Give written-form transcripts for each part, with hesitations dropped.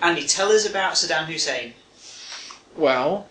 Andy, tell us about Saddam Hussein. Well,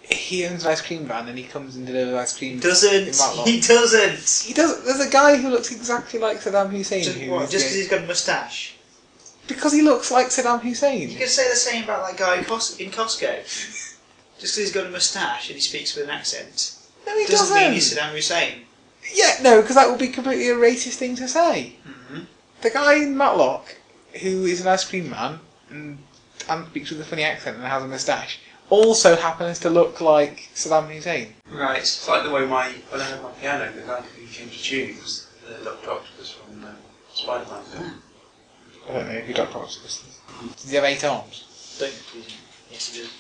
he owns an ice cream van and he comes and delivers ice cream. He doesn't. He doesn't. He doesn't. There's a guy who looks exactly like Saddam Hussein. Just because he's got a moustache? Because he looks like Saddam Hussein. You could say the same about that guy in Costco. Just because he's got a moustache and he speaks with an accent. No, he doesn't. Doesn't mean he's Saddam Hussein. Yeah, no, because that would be completely a racist thing to say. Mm-hmm. The guy in Matlock, who is an ice cream man and speaks with a funny accent and has a moustache, also happens to look like Saddam Hussein. Right. It's like the way when I had my piano, the guy who came to tune was the Dr. Octopus from Spider-Man film. I don't know who Dr. Octopus is. Does he have 8 arms? Don't confuse him. Yes, he does.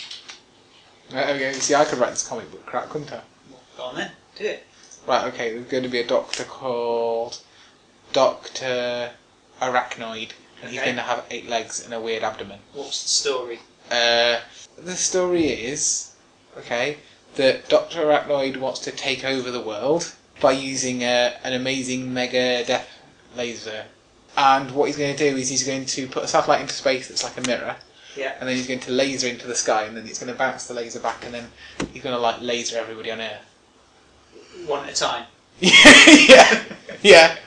Right, okay, see, I could write this comic book crap, couldn't I? Go on then. Do it. Right, okay, there's going to be a doctor called Dr. Arachnoid, and he's going to have 8 legs and a weird abdomen. What's the story? The story is, okay, that Dr. Arachnoid wants to take over the world by using an amazing mega death laser. And what he's going to do is he's going to put a satellite into space that's like a mirror. Yeah. And then he's going to laser into the sky, and then it's going to bounce the laser back, and then he's going to like laser everybody on Earth. One at a time. yeah.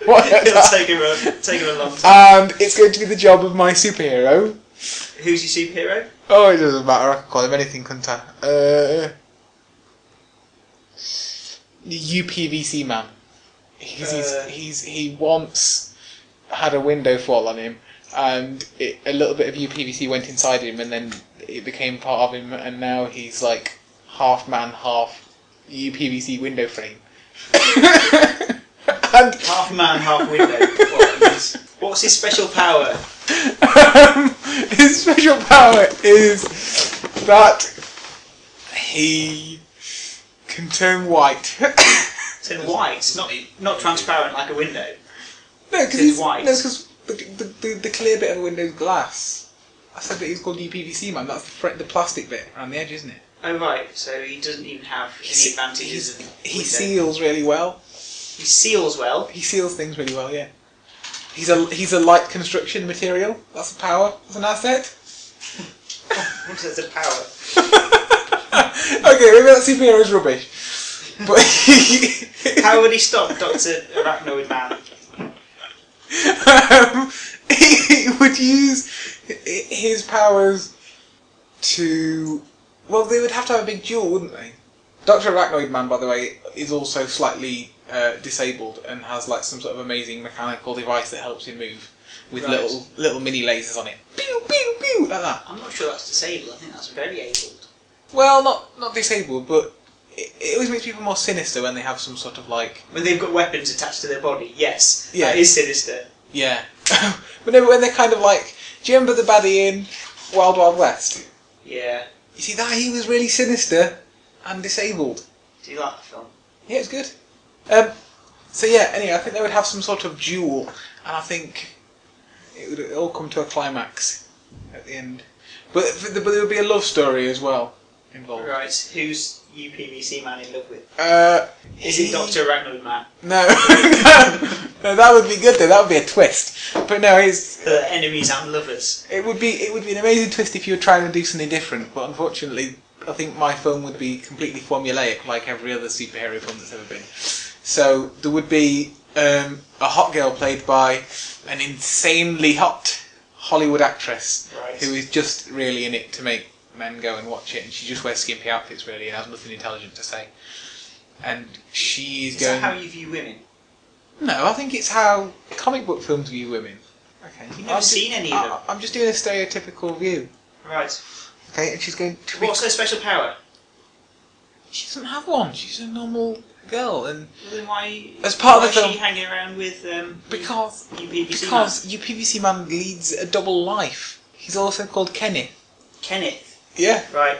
It'll take him a long time. And it's going to be the job of my superhero. Who's your superhero? Oh, it doesn't matter. I can call him anything, couldn't I? UPVC man. He once had a window fall on him, and a little bit of UPVC went inside him, and then it became part of him, and now he's like half man, half UPVC window frame. And half man, half window. What's his special power? His special power is that he can turn white. Turn white, not transparent like a window. No, because he's white. No, because the clear bit of the window is glass. I said that he's called UPVC man. That's the plastic bit around the edge, isn't it? Oh right, so he doesn't even have any advantages of he seals really well. He seals well? He seals things really well, yeah. He's a light construction material. That's a power. That's an asset. What is a power? Okay, maybe that superhero is rubbish. But how would he stop Dr. Arachnoid Man? He would use his powers to... Well, they would have to have a big duel, wouldn't they? Dr. Arachnoid Man, by the way, is also slightly disabled and has like some sort of amazing mechanical device that helps him move with little mini lasers on it. Pew, pew, pew, like that. I'm not sure that's disabled. I think that's very abled. Well, not disabled, but it always makes people more sinister when they have some sort of like... When they've got weapons attached to their body, yes. Yeah. That is sinister. Yeah. But no, when they're kind of like... Do you remember the baddie in Wild Wild West? Yeah. You see, that he was really sinister and disabled. Do you like the film? Yeah, it's good. So yeah, anyway, I think they would have some sort of duel, and I think it would all come to a climax at the end. But there would be a love story as well involved. Right, who's UPVC Man in love with? Is it Dr. Arachnoid Man? No. No, that would be good though, that would be a twist. But no, it's... enemies and lovers. It would be an amazing twist if you were trying to do something different, but unfortunately I think my film would be completely formulaic like every other superhero film that's ever been. So there would be a hot girl played by an insanely hot Hollywood actress who is just really in it to make men go and watch it, and she just wears skimpy outfits really and has nothing intelligent to say. And she's going... Is that how you view women? No, I think it's how comic book films view women. Okay. You've never seen any of them? I'm just doing a stereotypical view. Right. Okay, and she's going to... What's her special power? She doesn't have one. She's a normal girl, and well, then why? As part of the film, film, is she hanging around with because UPVC UPVC Man leads a double life. He's also called Kenneth. Kenneth. Yeah. Right.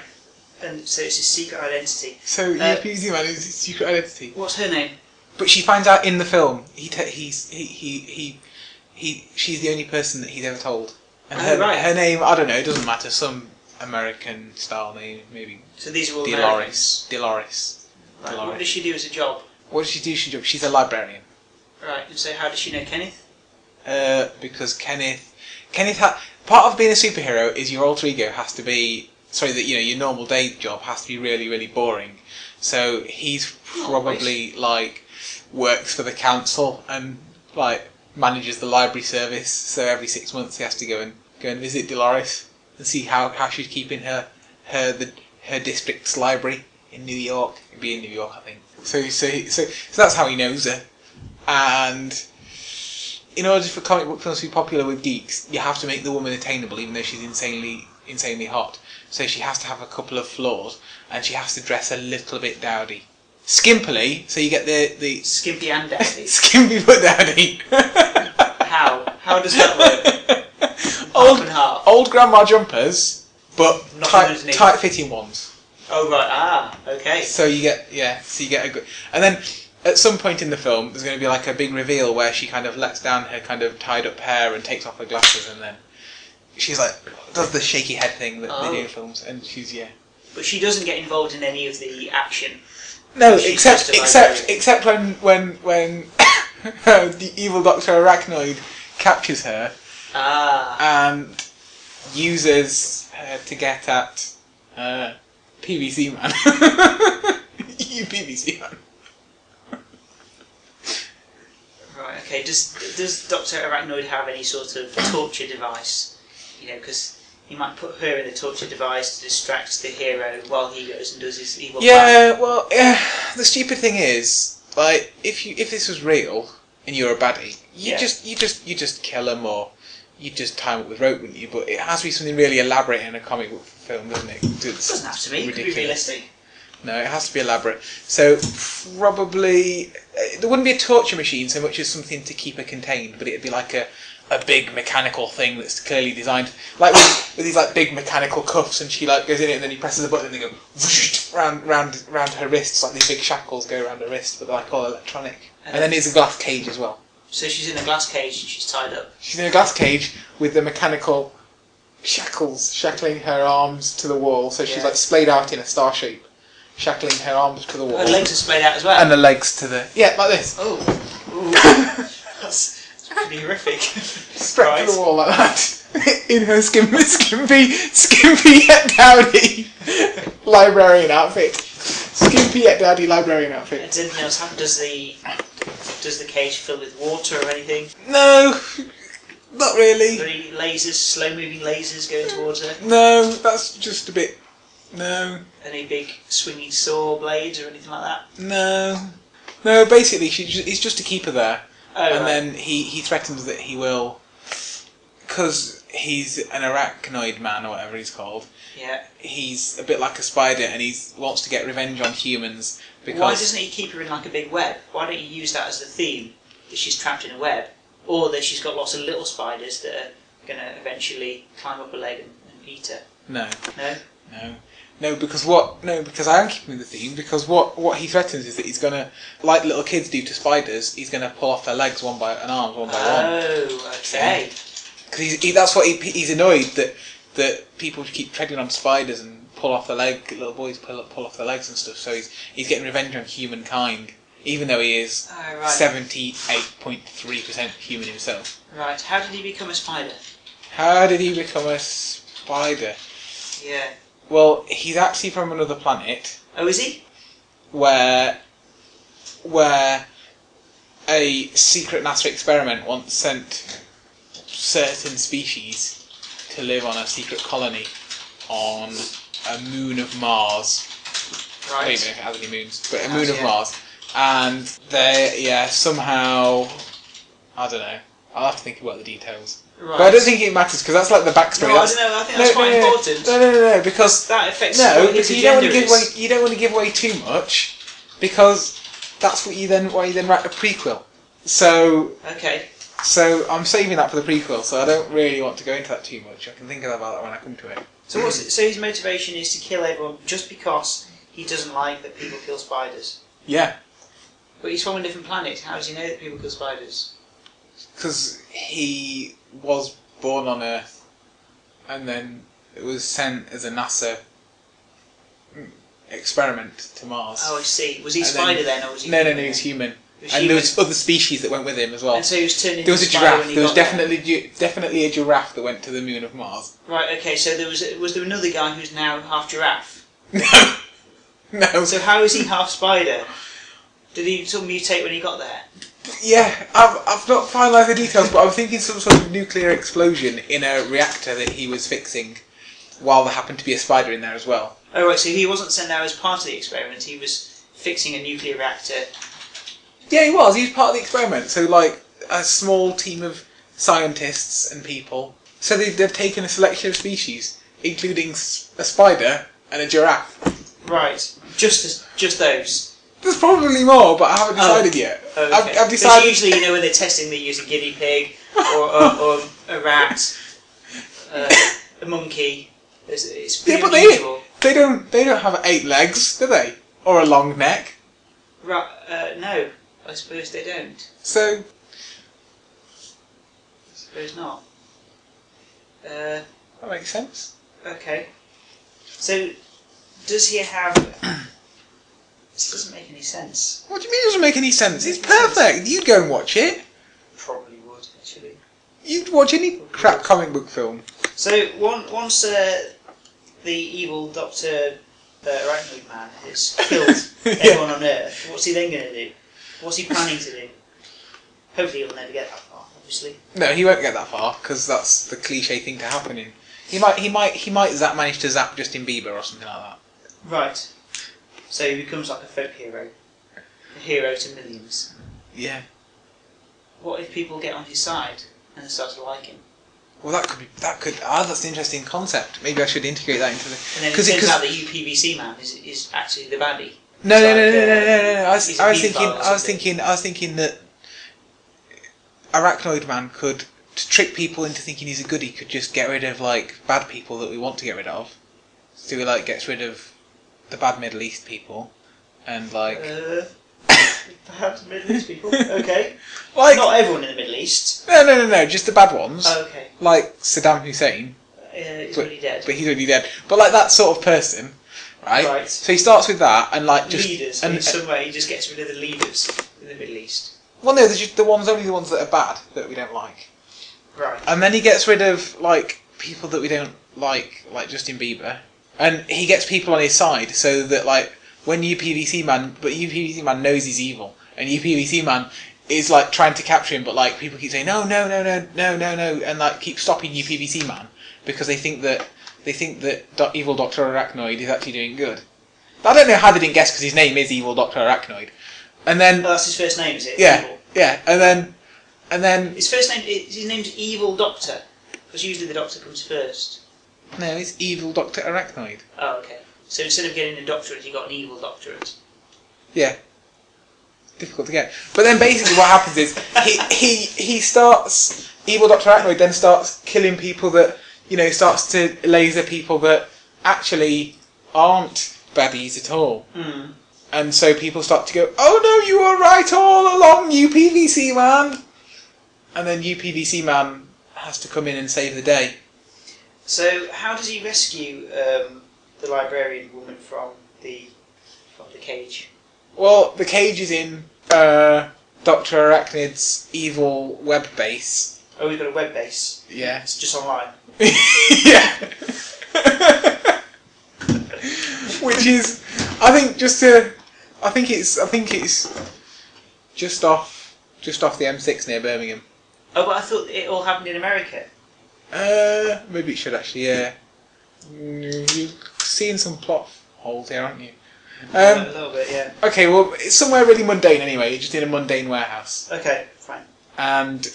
And so it's his secret identity. So UPVC Man is his secret identity. What's her name? But she finds out in the film. She's the only person that he's ever told. And her name, I don't know. It doesn't matter. Some American style name, maybe. So these are all Dolores. Right. What does she do as a job? What does she do? She's a librarian. Right. And so how does she know Kenneth? Because Kenneth part of being a superhero is your alter ego has to be that your normal day job has to be really, really boring. So he's probably like works for the council and like manages the library service. So every 6 months he has to go and visit Dolores and see how she's keeping her district's library in New York. It'd be in New York, I think. So that's how he knows her. And in order for comic book films to be popular with geeks, you have to make the woman attainable, even though she's insanely hot. So she has to have a couple of flaws, and she has to dress a little bit dowdy. Skimpily, so you get the Skimpy and dowdy. Skimpy but dowdy. How? How does that work? Old, Half and half. old grandma jumpers, but Nothing underneath. tight-fitting ones. Oh right. Ah. Okay. So you get a good, and then at some point in the film, there's going to be like a big reveal where she kind of lets down her kind of tied up hair and takes off her glasses, and then she's like does the shaky head thing that they do in films, and she's But she doesn't get involved in any of the action. No, She's except when the evil Dr. Arachnoid captures her and uses her to get at PVC Man. You PVC Man. Right. Okay. Does Dr. Arachnoid have any sort of torture device? Because he might put her in the torture device to distract the hero while he goes and does his evil plan. Well, the stupid thing is, like, if this was real and you're a baddie, you just kill him, or you just tie him up with rope, wouldn't you? But it has to be something really elaborate in a comic book film, doesn't it? It doesn't have to be. It could be realistic. No, it has to be elaborate. So probably there wouldn't be a torture machine so much as something to keep her contained, but it'd be like a big mechanical thing that's clearly designed, like with these like big mechanical cuffs, and she like goes in it and then he presses a button and they go whoosh, round her wrists, like these big shackles go around her wrist, but they're like all electronic. And then there's a glass cage as well. So she's in a glass cage and she's tied up. She's in a glass cage with the mechanical shackles shackling her arms to the wall, so she's like splayed out in a star shape, shackling her arms to the wall. Her legs are splayed out as well. And the legs to the like this. Oh, that's pretty horrific. Strapped to the wall like that. In her skimpy yet dowdy librarian outfit. Skimpy yet dowdy librarian outfit. Does anything else happen? Does the cage fill with water or anything? No, not really. Are there any lasers, slow-moving lasers going towards her? No, that's just a bit. No. Any big swinging saw blades or anything like that? No. Basically, it's just to keep her there. Oh, and right. then he threatens that he will, because he's an arachnoid man or whatever he's called. Yeah. He's a bit like a spider, and he wants to get revenge on humans. Because why doesn't he keep her in like a big web? Why don't you use that as the theme? That she's trapped in a web, or that she's got lots of little spiders that are going to eventually climb up her leg and eat her. No, because I am keeping the theme, because what he threatens is that he's going to, like little kids do to spiders, he's going to pull off their legs and arms one by one. Oh, okay. Because that's what he's annoyed that people keep treading on spiders and pull off their leg, little boys pull off their legs and stuff, so he's getting revenge on humankind, even though he is 78.3% human himself. Right, how did he become a spider? Yeah. Well, he's actually from another planet. Oh, is he? Where a secret NASA experiment once sent certain species to live on a secret colony on a moon of Mars. Right. I don't even know if it has any moons, but a moon of Mars. And they, somehow, I don't know. I'll have to think about the details. Right. But I don't think it matters, because that's like the backstory. No, I don't know. I think that's quite important. No, because that affects what his you don't want to agenda give away. You don't want to give away too much, because that's why you then write a prequel. So okay. So I'm saving that for the prequel. So I don't really want to go into that too much. I can think about that when I come to it. So what's it? So his motivation is to kill everyone just because he doesn't like that people kill spiders. Yeah. But he's from a different planet. How does he know that people kill spiders? Because he was born on Earth, and then it was sent as a NASA experiment to Mars. Oh, I see. Was he a spider then, or was he? No, he was human. And there was other species that went with him as well. And so he was turned into There was a spider giraffe. when he There was got definitely a giraffe that went to the moon of Mars. there. Right. Okay. So was there another guy who's now half giraffe? No. No. So how is he half spider? Did he sort of mutate when he got there? Yeah, I've not finalised the details, but I was thinking some sort of nuclear explosion in a reactor that he was fixing, while there happened to be a spider in there as well. Oh right. So he wasn't sent out as part of the experiment. He was fixing a nuclear reactor. Yeah, he was. He was part of the experiment. So, like, a small team of scientists and people. So they've taken a selection of species, including a spider and a giraffe. Right. Just those. There's probably more, but I haven't decided yet. Oh, okay. I've decided. Usually, when they're testing, they use a guinea pig or a rat, a monkey. It's pretty unusual. They don't have 8 legs, do they? Or a long neck. Right? No, I suppose they don't. So. I suppose not. That makes sense. Okay. So, does he have? This doesn't make any sense. What do you mean it doesn't make any sense? It's perfect. You'd go and watch it. Probably would, actually. You'd watch any crap comic book film. So once the evil Dr. Arachnoid Man has killed everyone on Earth, what's he then going to do? What's he planning to do? Hopefully he'll never get that far, obviously. No, he won't get that far because that's the cliche thing to happen in. He might manage to zap Justin Bieber or something like that. Right. So he becomes like a folk hero. A hero to millions. Yeah. What if people get on his side and start to like him? Well, that's an interesting concept. Maybe I should integrate that into the... And then it turns out the UPVC man is actually the baddie. No. I was thinking that Arachnoid Man could, to trick people into thinking he's a goodie, could just get rid of, like, bad people that we want to get rid of. So he, like, gets rid of the bad Middle East people, and, like... Bad Middle East people? Okay. Like, not everyone in the Middle East. No, just the bad ones. Oh, okay. Like Saddam Hussein. He's already dead. But he's already dead. But, like, that sort of person, right? Right. So he starts with that, and, like, just... Leaders. In some way, he just gets rid of the leaders in the Middle East. Well, no, there's just only the ones that are bad that we don't like. Right. And then he gets rid of, like, people that we don't like Justin Bieber. And he gets people on his side so that, like, when UPVC Man knows he's evil, and UPVC Man is, like, trying to capture him, but, like, people keep saying, no, and, like, keep stopping UPVC Man because they think that evil Dr. Arachnoid is actually doing good. I don't know how they didn't guess because his name is Evil Dr. Arachnoid. And then... Oh, that's his first name, is it? Yeah, Evil. yeah, and then... His name's Evil Doctor, because usually the Doctor comes first. No, it's Evil Dr. Arachnoid. Oh, okay. So instead of getting a doctorate, you got an evil doctorate. Yeah. Difficult to get. But then basically what happens is he starts... Evil Dr. Arachnoid then starts killing people that, starts to laser people that actually aren't baddies at all. Mm. And so people start to go, oh no, you were right all along, UPVC Man! And then UPVC Man has to come in and save the day. So how does he rescue the librarian woman from the cage? Well, the cage is in Dr. Arachnid's evil web base. Oh, he's got a web base? Yeah. It's just online? Yeah. Which is, I think it's just off the M6 near Birmingham. Oh, but I thought it all happened in America. Maybe it should actually, yeah. You're seeing some plot holes here, aren't you? A little bit, yeah. Okay, well, it's somewhere really mundane anyway, just in a mundane warehouse. Okay, fine. And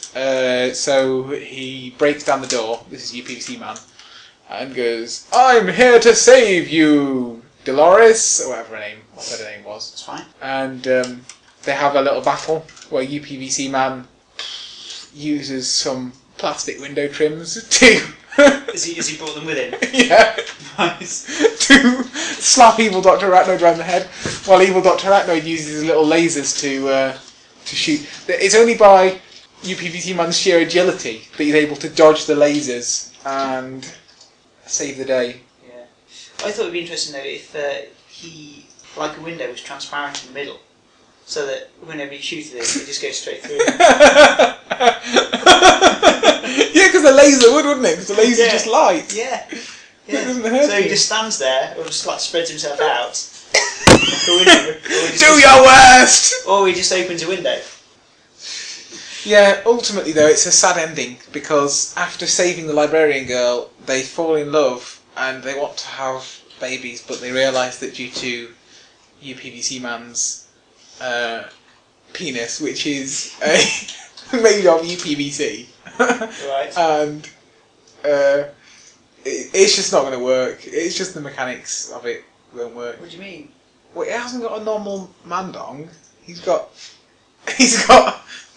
so he breaks down the door, this is UPVC Man, and goes, I'm here to save you, Dolores, or whatever her name was. That's fine. And they have a little battle where UPVC Man uses some plastic window trims to... Has he brought them with him? Yeah. Nice. To slap evil Dr. Arachnoid around the head, while evil Dr. Arachnoid uses his little lasers to shoot. It's only by UPVC Man's sheer agility that he's able to dodge the lasers and save the day. Yeah. I thought it would be interesting though if he, like a window, was transparent in the middle. so that whenever you shoot it, it just goes straight through. Yeah, because the laser would, wouldn't it? Because the laser's just light. Yeah. It doesn't hurt So you. he just stands there, or just like spreads himself out. The window, Do your worst! or he just opens a window. Yeah, ultimately though, it's a sad ending because after saving the librarian girl, they fall in love and they want to have babies, but they realise that due to UPVC man's penis, which is made of UPVC, Right. and it's just not going to work. It's just the mechanics of it won't work. What do you mean? Well, it hasn't got a normal man dong. He's got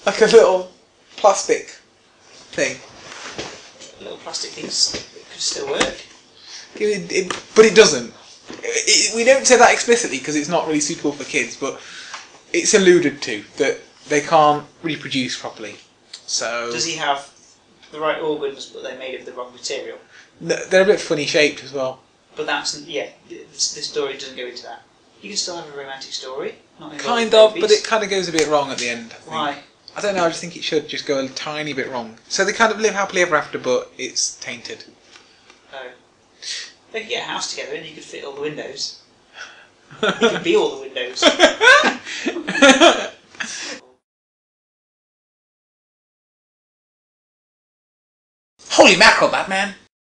like a little plastic thing. Little plastic things could still work. But it doesn't. We don't say that explicitly because it's not really suitable for kids, but it's alluded to that they can't reproduce properly. So Does he have the right organs, but they're made of the wrong material? they're a bit funny shaped as well. But that's the story doesn't go into that. You can still have a romantic story. Not Kind of, but it kind of goes a bit wrong at the end. I think. Why? I don't know. I just think it should just go a tiny bit wrong. So they kind of live happily ever after, but it's tainted. Oh. They could get a house together and you could fit all the windows. You could be all the windows. Holy mackerel, Batman!